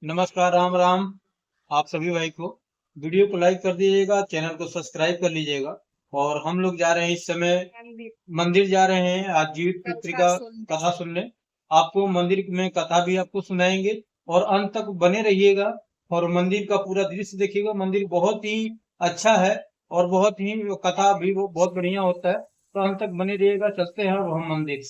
नमस्कार, राम राम। आप सभी भाई को वीडियो को लाइक कर दीजिएगा, चैनल को सब्सक्राइब कर लीजिएगा। और हम लोग जा रहे हैं इस समय मंदिर जा रहे हैं आज जीवित पुत्री का कथा सुनने। आपको मंदिर में कथा भी आपको सुनाएंगे और अंत तक बने रहिएगा और मंदिर का पूरा दृश्य देखिएगा। मंदिर बहुत ही अच्छा है और बहुत ही कथा भी वो बहुत बढ़िया होता है, तो अंत तक बने रहिएगा। चलते हैं और हम मंदिर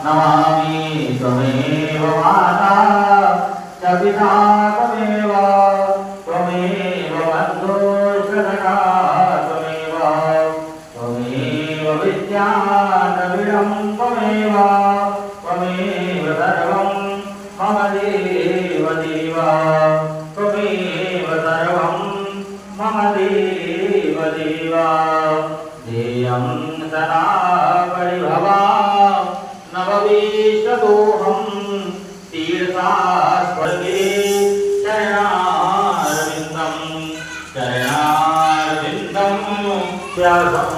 नमामि त्वमेव माता च पिता त्वमेव त्वमेव बन्धुश्च त्वमेव विद्याद्रविडं त्वमेव त्वमेव सर्वं मम देव देव त्वमेव सर्वं मम देव देव ध्येयं सदा परिभवा नववीशतोऽहं तीर्थास्पदे चरणारविन्दं व्यासं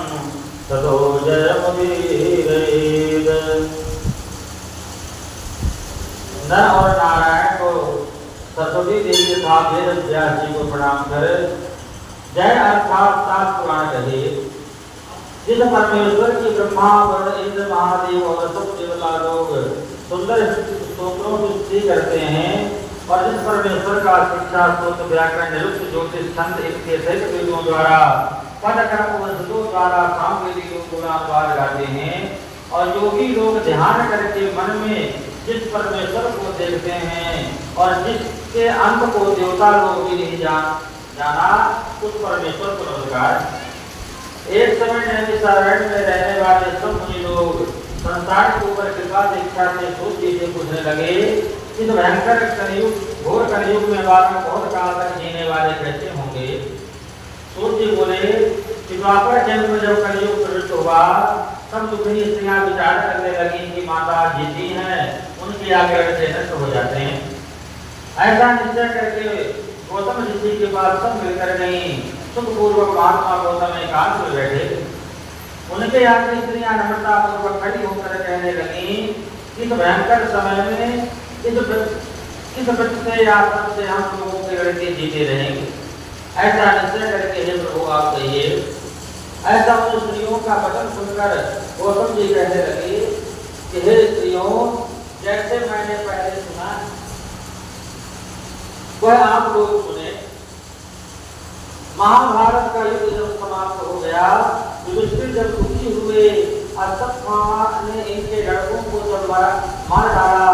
ततो जयमुदीरयेत्। नर और नारायण को सरस्वती देवी तथा वेद व्यास जी को प्रणाम कर जय अर्थात सात पुराण कहे। जिस परमेश्वर की ब्रह्मा वरुण इंद्र महादेव और सब देवता लोग सुंदर स्तोत्रों की स्तुति करते हैं और जिस परमेश्वर का शिक्षा स्तोत्र व्याकरण निरुक्त ज्योतिष छंद इसके सहित वेदों द्वारा पद कर्म वंशों द्वारा सामवेदी गुणानुवाद गाते हैं और योगी लोग ध्यान करके मन में जिस परमेश्वर को देखते हैं और जिसके अंत को देवता लोग भी नहीं जाना उस परमेश्वर को नमस्कार। एक समय नैमिषारण्य में रहने वाले सब मुनि लोग संसार के ऊपर कृपा दीक्षा से सोच चीजें पूछने लगे, इस भयंकर कलयुग घोर कलयुग में वालों बहुत काल तक जीने वाले कैसे होंगे। सूर्य जी बोले कि द्वापर जन्म में जब कलयुग प्रविष्ट हुआ तब दुखनी स्त्रियां विचार करने लगी कि माता जीती हैं, उनके आग्रह से नष्ट हो जाते हैं। ऐसा निश्चय करके गौतम ऋषि के पास सब मिलकर गई। सुखपूर्वक महात्मा गौतम एकांत में बैठे। उनके आगे स्त्रियां नम्रता पूर्वक खड़ी होकर कहने लगी, इस भयंकर समय में इस व्रत से या तप से हम लोगों के लड़के जीते रहेंगे। ऐसा निश्चय करके हे प्रभु आप कहिए। ऐसा उन स्त्रियों का वचन सुनकर गौतम जी कहने लगे कि हे स्त्रियों, जैसे मैंने पहले सुना वह आप लोग सुने। महाभारत का युद्ध जब समाप्त हो गया, युधिष्ठिर जब दुखी हुए, अश्वत्थामा ने इनके लड़कों को जब मार डाला,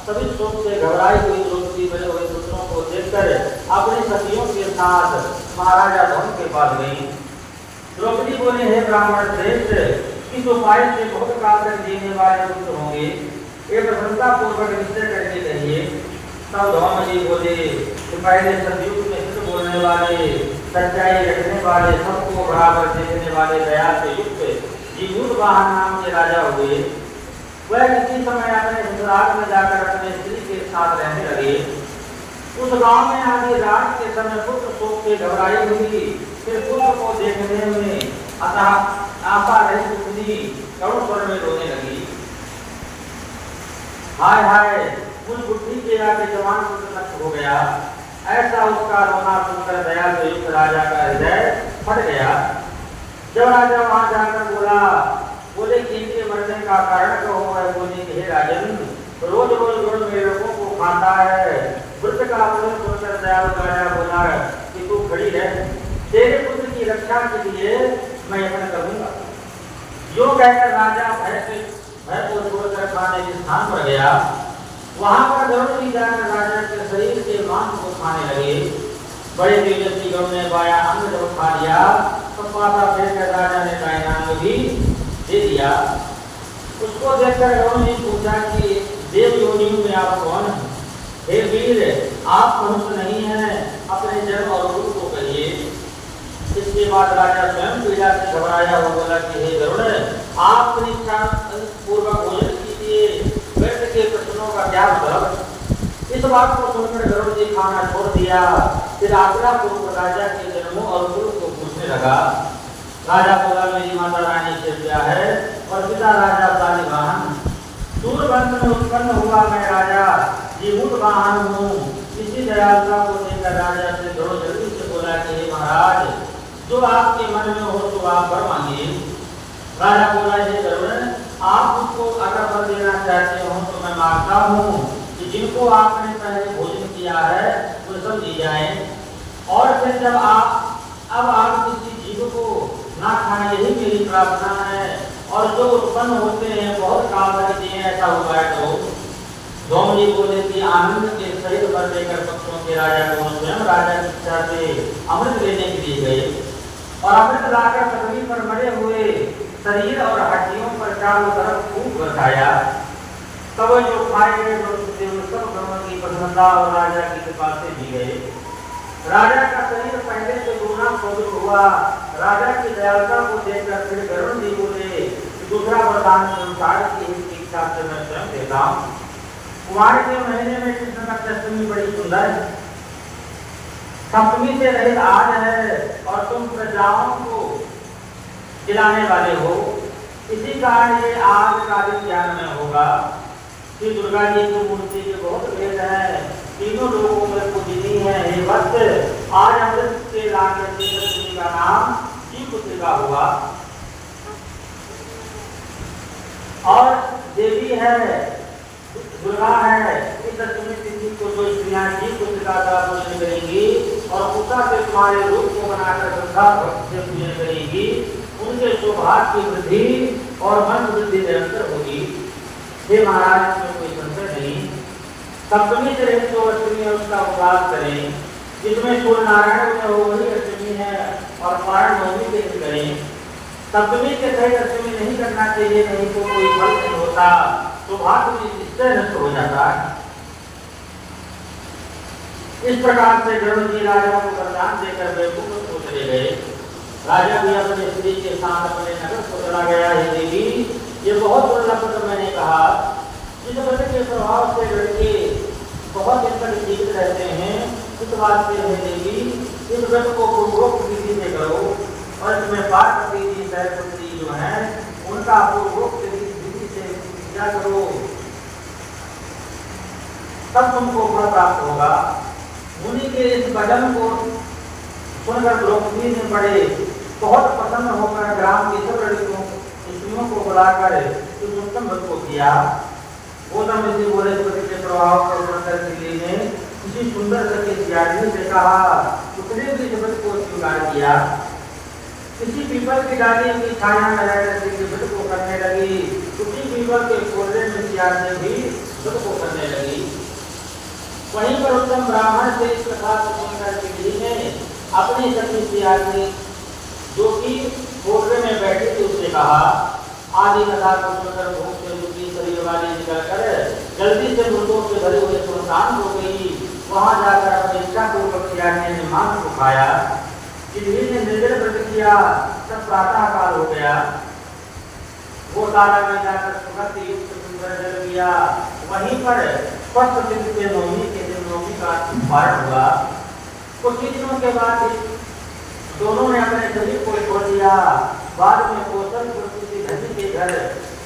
तभी शोक से घबराई हुई द्रौपदी बने हुए पुत्रों को देखकर अपनी सखियों के साथ महाराजा धन के पास गई। द्रौपदी बोले, हे ब्राह्मण श्रेष्ठ, इस उपाय से बहुत काल तक जीने वाले पुत्र होंगे, ये प्रसन्नता पूर्वक निश्चय करके कहिए। तब धौमजी बोले कि पहले सतयुग में सत्य बोलने वाले, सच्चाई रखने वाले, सबको बराबर देखने वाले, दया से युक्त जीवूतवाहन नाम के राजा हुए। वह किसी समय अपने ससुराल में जाकर अपने स्त्री के साथ रहने लगे। उस गांव में आधी रात के समय पुत्र शोक से घबराई हुई, फिर पुत्र को देखने में अतः आशा रही दुखी करुण स्वर में रोने लगी। हाय हाय, उस बुद्धि के आगे जवान पुत्र नष्ट हो गया। ऐसा उसका रोना सुनकर दया से युक्त राजा का हृदय फट गया। जब राजा वहां जाकर बोले कि इनके मरने का कारण कहो। वह बोले कि हे राजन, रोज रोज गुण मेढकों को खाता है। वृद्ध का वचन सुनकर दयालु राजा बोला कि तू खड़ी रह, तेरे पुत्र की रक्षा के लिए मैं यत्न करूंगा। जो कहकर राजा भय को छोड़कर खाने के स्थान पर गया। वहां पर गरुड़ जी जाकर राजा के शरीर के मांस को खाने लगे। बड़े तेजस्वी गरुड़ ने बाया अंग जब खा लिया तो पासा फेंककर राजा ने दाहिना अंग भी दे दिया। उसको देखकर गरुड़ ने पूछा कि देव योनियों में आप कौन हैं? हे वीर, आप मनुष्य नहीं हैं, अपने जन्म और रूप को कहिए। इसके बाद राजा स्वयं पीड़ा से घबराया हुआ बोला कि हे गरुड़, आप परीक्षा पूर्वक भोजन कीजिए, व्यर्थ के प्रश्नों का क्या मतलब। इस बात को सुनकर गरुड़ जी खाना छोड़ दिया। फिर आज्ञा पूर्वक राजा के जन्मों और रूप को पूछने लगा। राजा बोला, मेरी माता रानी से ब्याह है और पिता राजा शालिवाहन। सूर्यवंश में उत्पन्न हुआ मैं राजा जीवूतवाहन हूँ। इसी दयालुता को देखकर राजा से गरुड़ जल्दी से बोला कि हे महाराज, जो आपके मन में हो तो आप वर मांगिए। राजा बोला, हे गरुड़, आप मुझको अगर वर देना चाहते हो तो मैं मांगता हूँ कि जिनको आपने पहले भोजन किया है वो सब दी जाए, और फिर जब आप किसी जीव को ना खाएं, यही मेरी प्रार्थना है। और जो उत्पन्न होते हैं बहुत काल तक जिए, ऐसा हुआ है तो। धौमजी बोले कि आनंद के शरीर पर लेकर पक्षों के राजा को स्वयं राजा की इच्छा से अमृत लेने के लिए गए, और अमृत लाकर पृथ्वी पर मरे हुए शरीर और हड्डियों पर चारों तरफ खूब बरसाया। तब जो खाए गए सब गरुड़ की प्रसन्नता और राजा की कृपा से भी गए। राजा का शरीर पहले से गुना पवित्र हुआ। राजा की दयालुता को देखकर फिर गरुड़ जी बोले, दूसरा वरदान संसार की इच्छा से मैं स्वयं देता हूँ। कुमार के महीने में कृष्ण का अष्टमी बड़ी सुंदर है, सप्तमी से रहित आज है, और तुम प्रजाओं को खिलाने वाले हो। इसी कारण ये आज का दिन ज्ञान में होगा। श्री दुर्गा जी की मूर्ति के बहुत भेद है, तीनों लोगों में पूजनीय है। हे वत्स, आज अमृत के लाने से सप्तमी का नाम जीवपुत्रिका हुआ। और देवी है, दुर्गा है। इस अष्टमी तिथि को जो स्त्रियां जीवपुत्रिका का पूजन करेंगी और उषा से तुम्हारे रूप को बनाकर श्रद्धा भक्ति से पूजन करेंगी, उनके सौभाग्य की वृद्धि और मन वृद्धि निरंतर होगी। हे महाराज, इसमें कोई संशय नहीं। सप्तमी से रहित जो अष्टमी है उसका उपवास करें। जिसमें सूर्य नारायण में हो वही अष्टमी है, और पारण नवमी के दिन करें। सप्तमी के सही अष्टमी नहीं करना चाहिए, नहीं तो कोई फल नहीं होता, तो भाग्य भी इससे नष्ट हो जाता है। इस प्रकार से गरुड़ जी राजा को वरदान देकर वैकुंठ को चले गए। राजा भी अपने स्त्री के साथ अपने नगर को चला गया। हे देवी, ये बहुत दुर्लभ मैंने कहा, जिस व्रत के प्रभाव से लड़के बहुत दिन तक जीवित रहते हैं, इस बात से हे देवी इस व्रत को पूर्वोक्त विधि से करो, और इसमें पार्वती जी सरस्वती जो है उनका पूर्वोक्त विधि से पूजा करो, तब तुमको फल प्राप्त होगा। मुनि के इस वचन को सुनकर द्रौपदी ने बड़े बहुत प्रसन्न होकर ग्राम की सब लड़कियों स्त्रियों को बुलाकर इस उत्तम व्रत को किया। गौतम ऋषि बोले के प्रभाव को सुनकर किले ने किसी सुंदर से त्यागी से कहा, उसने भी इस व्रत को स्वीकार किया। किसी पीपल की डाली की छाया में रहकर इस व्रत को करने लगी। उसी पीपल के कोल्हे में त्यागी भी व्रत को करने लगी। वहीं पर उत्तम ब्राह्मण से इस कथा को सुनकर किले ने अपनी सखी त्यागी जो कि कोल्हे में बैठी थी उससे कहा, आदि कथा को सुनकर भूख से दुखी शरीर वाली निकलकर जल्दी से मृतों से भरे हुए सुनसान हो गई। वहां जाकर अपनी इच्छा पूर्वक त्यागी ने मांस को खाया। किसी ने निर्जल व्रत किया, तब प्रातः काल हो गया। वो तारा में जाकर सुगंध युक्त सुंदर जल पिया। वहीं पर स्वस्थ चित्त से नवमी के दिन नवमी का पारण हुआ। कुछ दिनों के बाद दोनों ने अपने शरीर को छोड़ दिया। बाद में कौशल की धनी के घर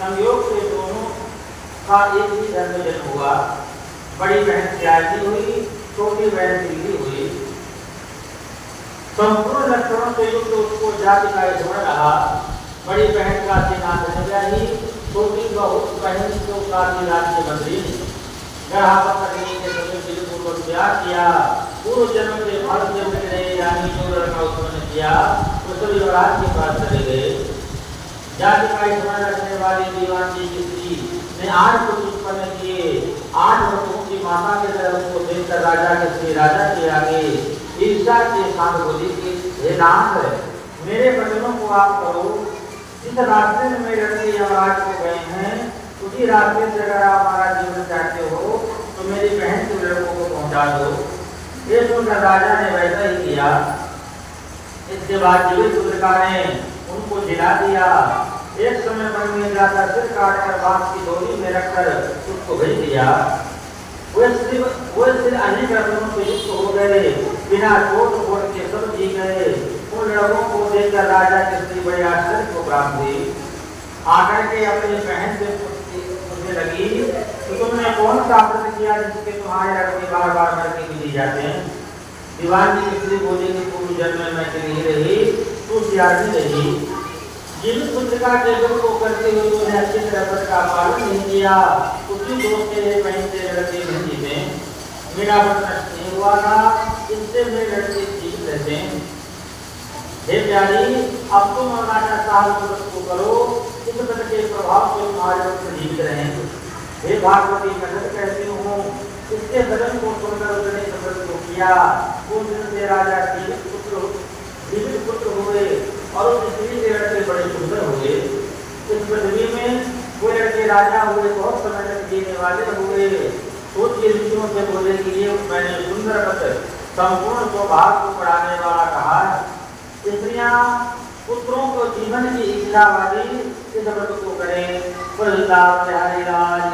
संयोग से दोनों का एक ही घर में जन्म हुआ। बड़ी बहन त्यागी हुई, छोटी बहन दिल्ली हुई। संपूर्ण लक्षणों से युक्त उसको जाति का स्मरण रहा। बड़ी बहन का सेना धनव्याही, छोटी बहन को काशी राज्य मंत्री। पूर्वक प्यार किया। पूर्व जन्म के फल से मिले यानी जो लड़का उत्पन्न किया उस युवराज के पास चले गए। जाति का स्मरण रखने वाली दीवान जी की स्त्री ने 8 पुत्र उत्पन्न किए। 8 वर्षों की माता के गर्भ को देखकर राजा के श्री राजा के आगे ईर्ष्या के साथ बोली कि हे नाथ, मेरे वचनों को आप करो। जिस रास्ते में मेरे लड़के यमराज को गए हैं उसी रास्ते से अगर आप हमारा जीवन चाहते हो तो मेरी बहन के लड़कों को पहुंचा दो। ये सुनकर राजा ने वैसा ही किया। इसके बाद जीवित पुत्रिका ने उनको जिला दिया। एक समय वन में जाकर सिर काटकर बांस की डोरी में रखकर उसको भेज दिया। वे सिर अनेक रत्नों से युक्त हो गए, बिना चोट फोड़ के सब जी गए। उन लड़कों को देखकर राजा की स्त्री बड़े आश्चर्य को प्राप्त हुई। आकर के अपनी बहन से पूछने लगी तो तुमने कौन सा व्रत किया जिसके तुम्हारे लड़के बार बार मरने के लिए जाते हैं? दीवान जी की स्त्री बोली कि पूर्व जन्म में मैं नहीं रही, तू त्यागी रही। जीवित पुत्रिका के व्रत को करते हुए तूने अच्छी तरह व्रत का पालन नहीं किया। उसी दोस्त के बहन से लड़के नहीं में मेरा व्रत नष्ट नहीं हुआ था, इससे मेरे लड़के जीवित रहते हैं। हे प्यारी, अब तुम और राजा साहब व्रत को करो, इस व्रत के प्रभाव से तुम्हारे व्रत जीवित रहें। हे भागवती, मैं कहती हूँ इसके वचन को सुनकर उसने व्रत को किया। उस दिन से राजा जीवित पुत्र हुए और उस स्त्री के लड़के बड़े सुंदर हुए। इस पृथ्वी में वो लड़के राजा हुए, बहुत समय तक जीने वाले हुए। सोच के ऋषियों से बोले कि ये मैंने सुंदर व्रत संपूर्ण स्वभाव को बढ़ाने वाला कहा। स्त्रियां पुत्रों को जीवन की इच्छा वाली इस व्रत को करें। हरि लाल